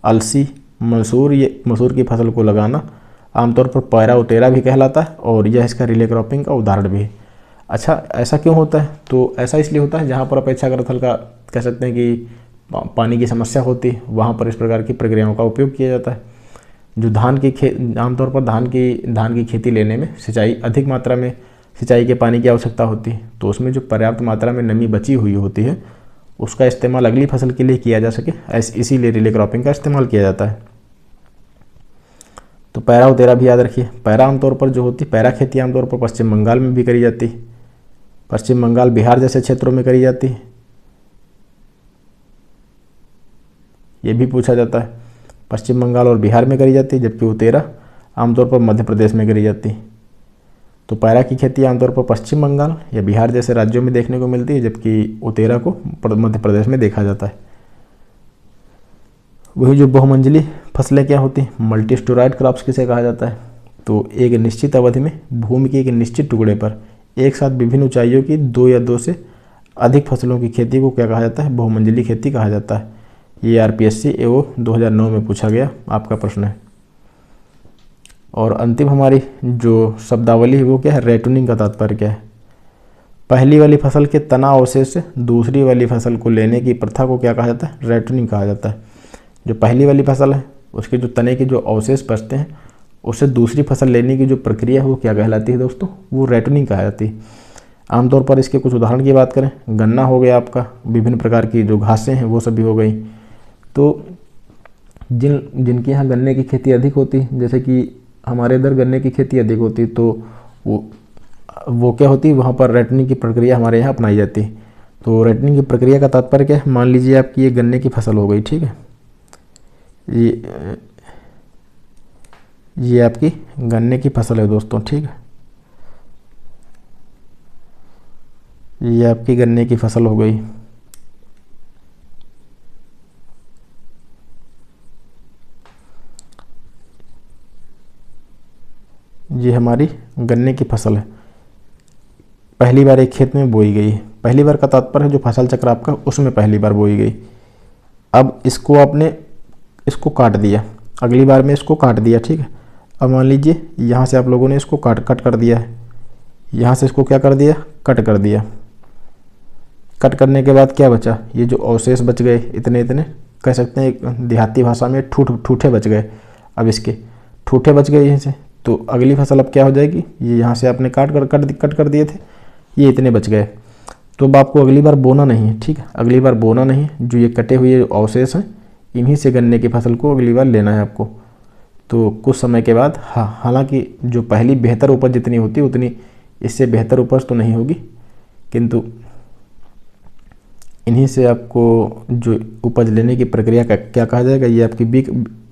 अलसी, मसूर की फसल को लगाना आमतौर पर पैरा उतेरा भी कहलाता है और यह इसका रिले क्रॉपिंग का उदाहरण भी है। अच्छा, ऐसा क्यों होता है? तो ऐसा इसलिए होता है जहाँ पर अपेक्षाकृत हल्का कह सकते हैं कि पानी की समस्या होती है, वहाँ पर इस प्रकार की प्रक्रियाओं का उपयोग किया जाता है। जो आमतौर पर धान की खेती लेने में अधिक मात्रा में सिंचाई के पानी की आवश्यकता होती है, तो उसमें जो पर्याप्त मात्रा में नमी बची हुई होती है उसका इस्तेमाल अगली फसल के लिए किया जा सके, इसीलिए रिले क्रॉपिंग का इस्तेमाल किया जाता है। तो पैरा उतेरा भी याद रखिए। पैरा आमतौर पर जो होती है, पैरा खेती आमतौर पर पश्चिम बंगाल में भी करी जाती है, पश्चिम बंगाल, बिहार जैसे क्षेत्रों में करी जाती है। ये भी पूछा जाता है, पश्चिम बंगाल और बिहार में करी जाती है, जबकि उतेरा आमतौर पर मध्य प्रदेश में करी जाती है। तो पैरा की खेती आमतौर पर पश्चिम बंगाल या बिहार जैसे राज्यों में देखने को मिलती है, जबकि उतेरा को मध्य प्रदेश में देखा जाता है। वही जो बहुमंजिली फसलें क्या होती हैं? मल्टी स्टोराइड क्रॉप्स किसे कहा जाता है? तो एक निश्चित अवधि में भूमि के एक निश्चित टुकड़े पर एक साथ विभिन्न ऊंचाइयों की 2 या 2 से अधिक फसलों की खेती को क्या कहा जाता है? बहुमंजिली खेती कहा जाता है। ये आरपीएससी AO 2009 में पूछा गया आपका प्रश्न है। और अंतिम हमारी जो शब्दावली है वो क्या है? रेटूनिंग का तात्पर्य क्या है? पहली वाली फसल के तना अवशेष से दूसरी वाली फसल को लेने की प्रथा को क्या कहा जाता है? रेटूनिंग कहा जाता है। जो पहली वाली फसल है उसके जो तने के जो अवशेष बचते हैं उससे दूसरी फसल लेने की जो प्रक्रिया है वो क्या कहलाती है दोस्तों? वो रेटूनिंग कहा जाती है। आमतौर पर इसके कुछ उदाहरण की बात करें, गन्ना हो गया आपका, विभिन्न प्रकार की जो घासें हैं वो सभी हो गई। तो जिनके यहाँ गन्ने की खेती अधिक होती है, जैसे कि हमारे इधर गन्ने की खेती अधिक होती है, तो वो क्या होती है, वहाँ पर रेटनिंग की प्रक्रिया हमारे यहाँ अपनाई जाती है। तो रेटनिंग की प्रक्रिया का तात्पर्य क्या है, मान लीजिए आपकी ये गन्ने की फसल हो गई, ठीक है, ये आपकी गन्ने की फसल है दोस्तों, ठीक है, ये आपकी गन्ने की फसल हो गई। ये हमारी गन्ने की फसल है, पहली बार एक खेत में बोई गई है। पहली बार का तात्पर्य है जो फसल चक्र आपका उसमें पहली बार बोई गई। अब इसको आपने इसको काट दिया, अगली बार में इसको काट दिया, ठीक है। अब मान लीजिए यहाँ से आप लोगों ने इसको कट कर दिया है, यहाँ से इसको क्या कर दिया, कट कर दिया। कट करने के बाद क्या बचा, ये जो अवशेष बच गए इतने इतने, कह सकते हैं देहाती भाषा में ठूठे बच गए। अब इसके ठूठे बच गए यहीं से, तो अगली फसल अब क्या हो जाएगी, ये यहाँ से आपने कट कर दिए थे, ये इतने बच गए। तो अब आपको अगली बार बोना नहीं है, ठीक है, अगली बार बोना नहीं है। जो ये कटे हुए अवशेष हैं इन्हीं से गन्ने की फसल को अगली बार लेना है आपको। तो कुछ समय के बाद, हाँ, हालांकि जो पहली बेहतर उपज जितनी होती है उतनी इससे बेहतर उपज तो नहीं होगी, किंतु इन्हीं से आपको जो उपज लेने की प्रक्रिया का क्या कहा जाएगा, ये आपकी बी,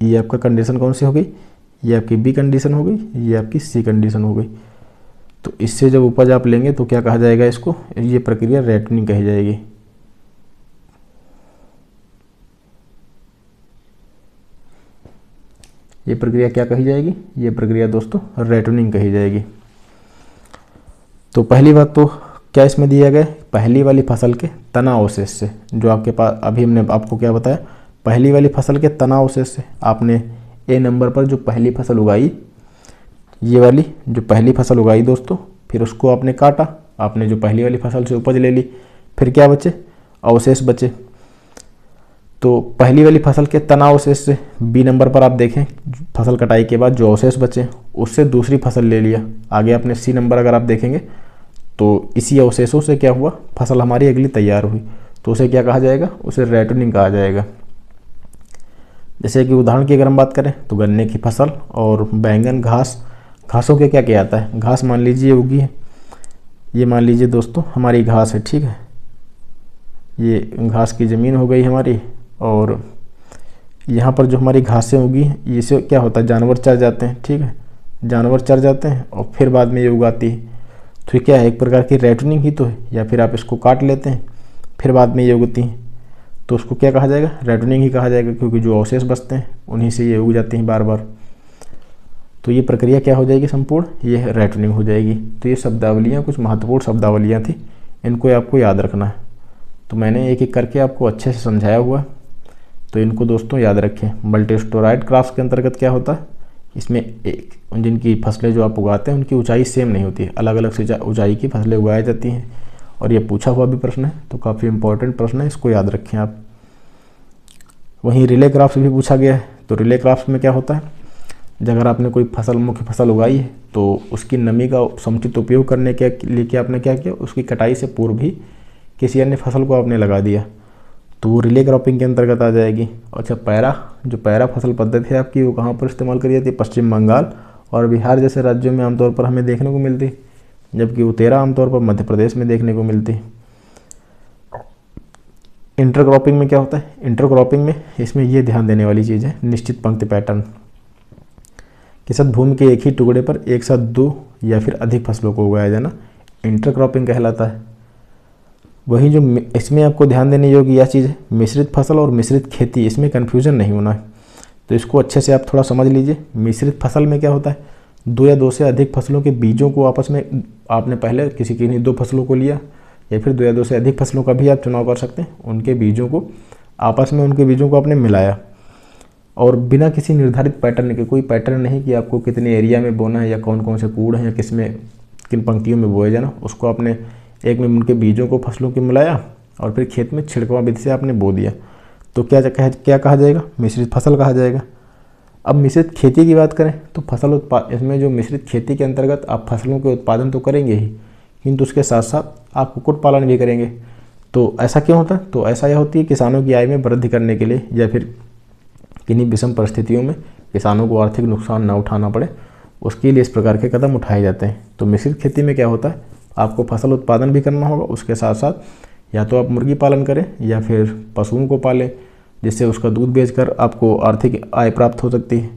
ये आपका कंडीशन कौन सी हो गई, ये आपकी बी कंडीशन हो गई, ये आपकी सी कंडीशन हो गई। तो इससे जब उपज आप लेंगे तो क्या कहा जाएगा इसको, ये प्रक्रिया रेटनिंग कही जाएगी। ये प्रक्रिया क्या कही जाएगी, ये प्रक्रिया दोस्तों रेटनिंग कही जाएगी। तो पहली बात तो क्या इसमें दिया गया, पहली वाली फसल के तना अवशेष से, जो आपके पास अभी हमने आपको क्या बताया, पहली वाली फसल के तना अवशेष से आपने ए नंबर पर जो पहली फसल उगाई, ये वाली जो पहली फसल उगाई दोस्तों, फिर उसको आपने काटा, आपने जो पहली वाली फसल से उपज ले ली, फिर क्या बचे, अवशेष बचे। तो पहली वाली फसल के तना अवशेष से बी नंबर पर आप देखें, फसल कटाई के बाद जो अवशेष बचे उससे दूसरी फसल ले लिया। आगे आपने सी नंबर अगर आप देखेंगे तो इसी अवशेषों से क्या हुआ, फसल हमारी अगली तैयार हुई, तो उसे क्या कहा जाएगा, उसे रेटनिंग कहा जाएगा। जैसे कि उदाहरण की अगर हम बात करें तो गन्ने की फसल और बैंगन, घासों के क्या क्या आता है, घास मान लीजिए उगी है, ये मान लीजिए दोस्तों हमारी घास है, ठीक है, ये घास की ज़मीन हो गई हमारी, और यहाँ पर जो हमारी घासें उगी हैं इससे क्या होता है, जानवर चर जाते हैं, ठीक है, जानवर चर जाते हैं और फिर बाद में ये उगाती है। तो ये क्या है, एक प्रकार की रेटनिंग ही तो है, या फिर आप इसको काट लेते हैं फिर बाद में ये उगती हैं, तो उसको क्या कहा जाएगा, रेटनिंग ही कहा जाएगा, क्योंकि जो अवशेष बचते हैं उन्हीं से ये उग जाती हैं बार बार। तो ये प्रक्रिया क्या हो जाएगी, संपूर्ण ये रेटनिंग हो जाएगी। तो ये शब्दावलियाँ कुछ महत्वपूर्ण शब्दावलियाँ थी, इनको आपको याद रखना है। तो मैंने एक एक करके आपको अच्छे से समझाया हुआ, तो इनको दोस्तों याद रखें। मल्टीस्टोराइड क्रॉप्स के अंतर्गत क्या होता है, इसमें एक जिनकी फसलें जो आप उगाते हैं उनकी ऊंचाई सेम नहीं होती है, अलग अलग से ऊंचाई की फसलें उगाई जाती हैं, और ये पूछा हुआ भी प्रश्न है, तो काफ़ी इंपॉर्टेंट प्रश्न है, इसको याद रखें आप। वहीं रिले क्रॉप्स भी पूछा गया है, तो रिले क्रॉप्स में क्या होता है, अगर आपने कोई फसल, मुख्य फसल उगाई है तो उसकी नमी का समुचित उपयोग करने के लिए आपने क्या किया, उसकी कटाई से पूर्व ही किसी अन्य फसल को आपने लगा दिया, तो वो रिले क्रॉपिंग के अंतर्गत आ जाएगी। अच्छा, जो पैरा फसल पद्धति है आपकी, वो कहाँ पर इस्तेमाल करी जाती है, पश्चिम बंगाल और बिहार जैसे राज्यों में आमतौर पर हमें देखने को मिलती है, जबकि उतेरा आमतौर पर मध्य प्रदेश में देखने को मिलती है। इंटरक्रॉपिंग में क्या होता है, इंटरक्रॉपिंग में इसमें ये ध्यान देने वाली चीज़ है, निश्चित पंक्ति पैटर्न के साथ भूमि के एक ही टुकड़े पर एक साथ दो या फिर अधिक फसलों को उगाया जाना इंटरक्रॉपिंग कहलाता है। वहीं जो इसमें आपको ध्यान देने योग्य यह चीज़ है, मिश्रित फसल और मिश्रित खेती, इसमें कन्फ्यूजन नहीं होना है, तो इसको अच्छे से आप थोड़ा समझ लीजिए। मिश्रित फसल में क्या होता है, दो या दो से अधिक फसलों के बीजों को आपस में, आपने पहले किन्हीं दो फसलों को लिया, या फिर दो या दो से अधिक फसलों का भी आप चुनाव कर सकते हैं, उनके बीजों को आपस में, उनके बीजों को आपने मिलाया, और बिना किसी निर्धारित पैटर्न के, कोई पैटर्न नहीं कि आपको कितने एरिया में बोना है या कौन कौन से कूड़ हैं या किन पंक्तियों में बोया जाना, उसको आपने एक में उनके बीजों को फसलों के मिलाया और फिर खेत में छिड़कवा विधि से आपने बो दिया, तो क्या कहा जाएगा, मिश्रित फसल कहा जाएगा। अब मिश्रित खेती की बात करें तो इसमें जो मिश्रित खेती के अंतर्गत आप फसलों के उत्पादन तो करेंगे ही, किंतु उसके साथ साथ आप कुक्कुट पालन भी करेंगे। तो ऐसा क्यों होता है, तो ऐसा यह होती है किसानों की आय में वृद्धि करने के लिए, या फिर किन्हीं विषम परिस्थितियों में किसानों को आर्थिक नुकसान न उठाना पड़े, उसके लिए इस प्रकार के कदम उठाए जाते हैं। तो मिश्रित खेती में क्या होता है, आपको फसल उत्पादन भी करना होगा, उसके साथ साथ या तो आप मुर्गी पालन करें या फिर पशुओं को पालें, जिससे उसका दूध बेचकर आपको आर्थिक आय प्राप्त हो सकती है,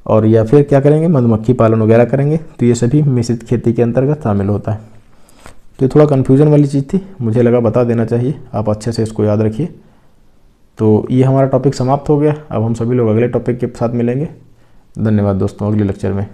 और या फिर क्या करेंगे, मधुमक्खी पालन वगैरह करेंगे। तो ये सभी मिश्रित खेती के अंतर्गत शामिल होता है। तो ये थोड़ा कन्फ्यूजन वाली चीज़ थी, मुझे लगा बता देना चाहिए, आप अच्छे से इसको याद रखिए। तो ये हमारा टॉपिक समाप्त हो गया। अब हम सभी लोग अगले टॉपिक के साथ मिलेंगे। धन्यवाद दोस्तों, अगले लेक्चर में।